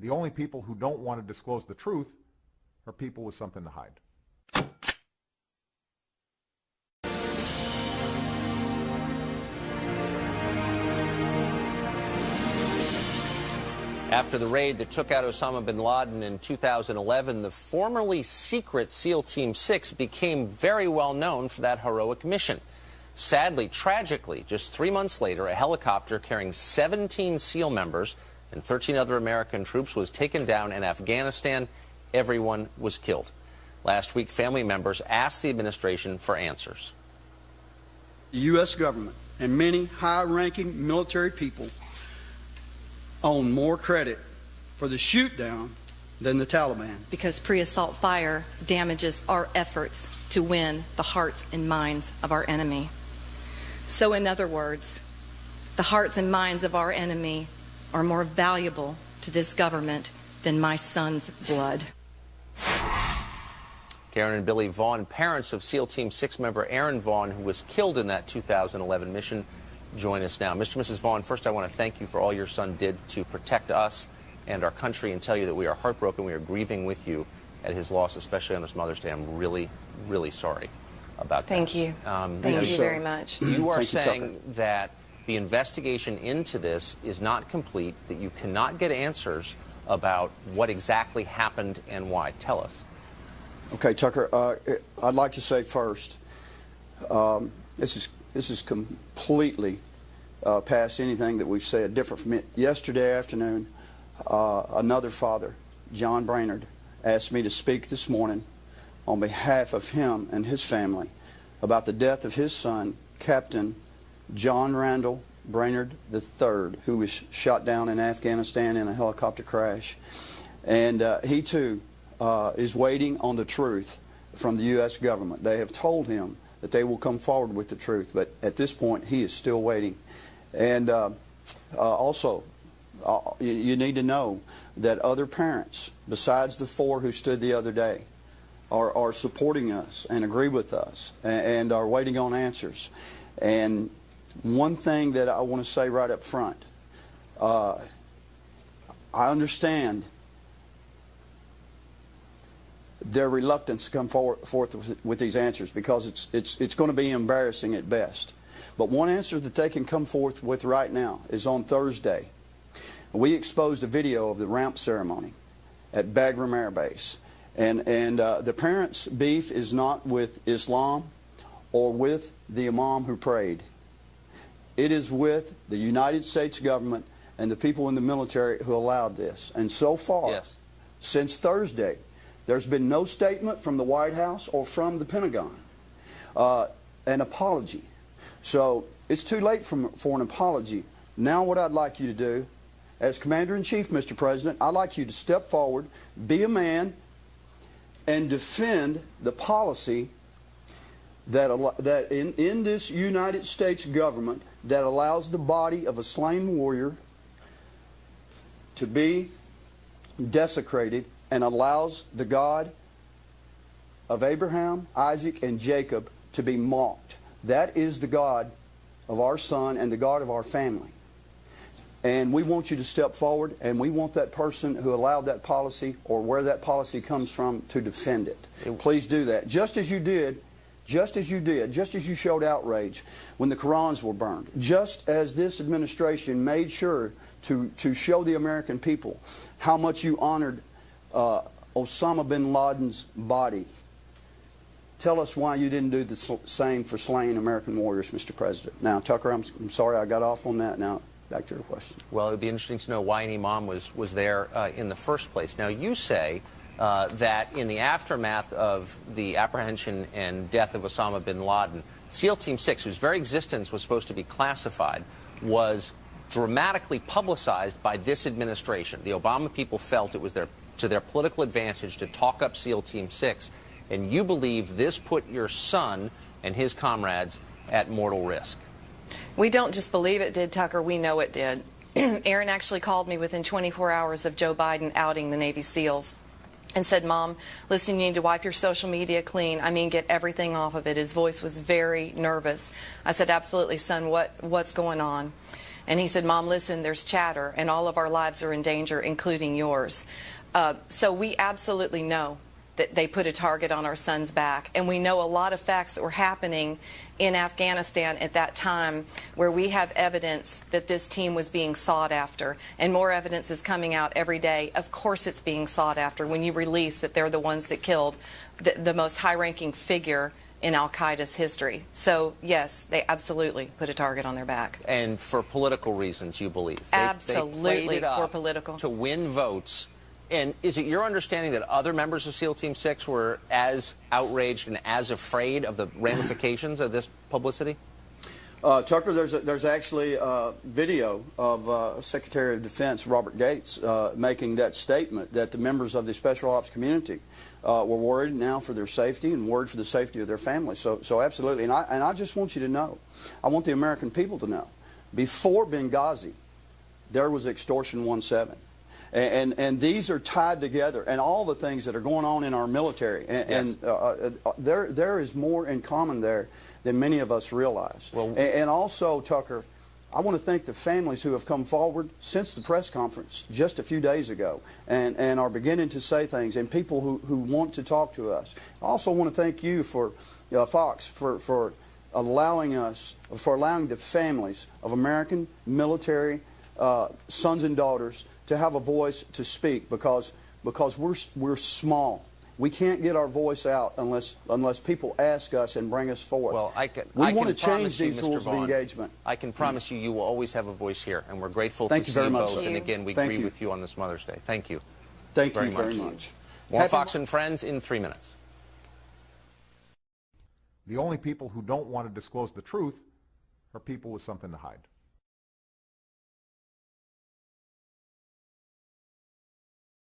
The only people who don't want to disclose the truth are people with something to hide. After the raid that took out Osama bin Laden in 2011, the formerly secret SEAL Team 6 became very well known for that heroic mission. Sadly, tragically, just 3 months later, a helicopter carrying 17 SEAL members and 13 other American troops was taken down in Afghanistan. Everyone was killed. Last week, family members asked the administration for answers. The U.S. government and many high-ranking military people own more credit for the shoot-down than the Taliban. Because pre-assault fire damages our efforts to win the hearts and minds of our enemy. So in other words, the hearts and minds of our enemy are more valuable to this government than my son's blood. Karen and Billy Vaughn, parents of SEAL Team 6 member Aaron Vaughn, who was killed in that 2011 mission, join us now. Mr. and Mrs. Vaughn, first I want to thank you for all your son did to protect us and our country and tell you that we are heartbroken. We are grieving with you at his loss, especially on this Mother's Day. I'm really, really sorry about that. Thank you. Thank you very much. You are saying that the investigation into this is not complete, that you cannot get answers about what exactly happened and why. Tell us. Okay, Tucker, I'd like to say first, this is completely past anything that we've said different from it. Yesterday afternoon, another father, John Brainerd, asked me to speak this morning on behalf of him and his family about the death of his son, Captain John Randall Brainerd III, who was shot down in Afghanistan in a helicopter crash. And he too is waiting on the truth from the U.S. government. They have told him that they will come forward with the truth, but at this point he is still waiting. And also, you need to know that other parents, besides the 4 who stood the other day, are supporting us and agree with us and are waiting on answers. And one thing that I want to say right up front, I understand their reluctance to come forth with these answers because it's going to be embarrassing at best. But one answer that they can come forth with right now is on Thursday. We exposed a video of the ramp ceremony at Bagram Air Base. And the parents' beef is not with Islam or with the imam who prayed. It is with the United States government and the people in the military who allowed this. And so far, since Thursday, there's been no statement from the White House or from the Pentagon, an apology. So it's too late for an apology. Now what I'd like you to do, as Commander-in-Chief, Mr. President, I'd like you to step forward, be a man, and defend the policy that in this United States government that allows the body of a slain warrior to be desecrated and allows the God of Abraham, Isaac, and Jacob to be mocked. That is the God of our son and the God of our family. And we want you to step forward, and we want that person who allowed that policy or where that policy comes from to defend it. Please do that. Just as you did, just as you showed outrage when the Qurans were burned, just as this administration made sure to show the American people how much you honored Osama bin Laden's body. Tell us why you didn't do the same for slain American warriors, Mr. President. Now, Tucker, I'm sorry I got off on that. Now, back to your question. Well, it would be interesting to know why an imam was there in the first place. Now, you say that in the aftermath of the apprehension and death of Osama bin Laden, SEAL Team 6, whose very existence was supposed to be classified, was dramatically publicized by this administration. The Obama people felt it was to their political advantage to talk up SEAL Team 6, and you believe this put your son and his comrades at mortal risk. We don't just believe it did, Tucker. We know it did. Aaron actually called me within 24 hours of Joe Biden outing the Navy SEALs and said, "Mom, listen, you need to wipe your social media clean. I mean, get everything off of it." His voice was very nervous. I said, "Absolutely, son. What's going on?" And he said, Mom, listen, there's chatter, and all of our lives are in danger, including yours. So we absolutely know that they put a target on our son's back. And we know a lot of facts that were happening in Afghanistan at that time where we have evidence that this team was being sought after. And more evidence is coming out every day. Of course it's being sought after when you release that they're the ones that killed the most high-ranking figure in al-Qaeda's history. So, yes, they absolutely put a target on their back. And for political reasons, you believe? Absolutely, they played it for up political. to win votes. And is it your understanding that other members of SEAL Team 6 were as outraged and as afraid of the ramifications of this publicity? Tucker, there's actually a video of Secretary of Defense Robert Gates making that statement that the members of the Special Ops community were worried now for their safety and worried for the safety of their families. So absolutely. And I just want you to know, I want the American people to know, before Benghazi, there was Extortion 17. And these are tied together, and all the things that are going on in our military, and there is more in common there than many of us realize. Well, and also, Tucker, I want to thank the families who have come forward since the press conference just a few days ago and are beginning to say things, and people who want to talk to us. I also want to thank you for Fox for allowing the families of American military sons and daughters to have a voice to speak, because we're small. We can't get our voice out unless people ask us and bring us forward. Well, we want to change these rules of engagement. I can promise you will always have a voice here, and we're grateful Thank to you see very you much. both. And again, we agree with you on this Mother's Day. Thank you. Thank you very much. More Fox and Friends in 3 minutes. The only people who don't want to disclose the truth are people with something to hide.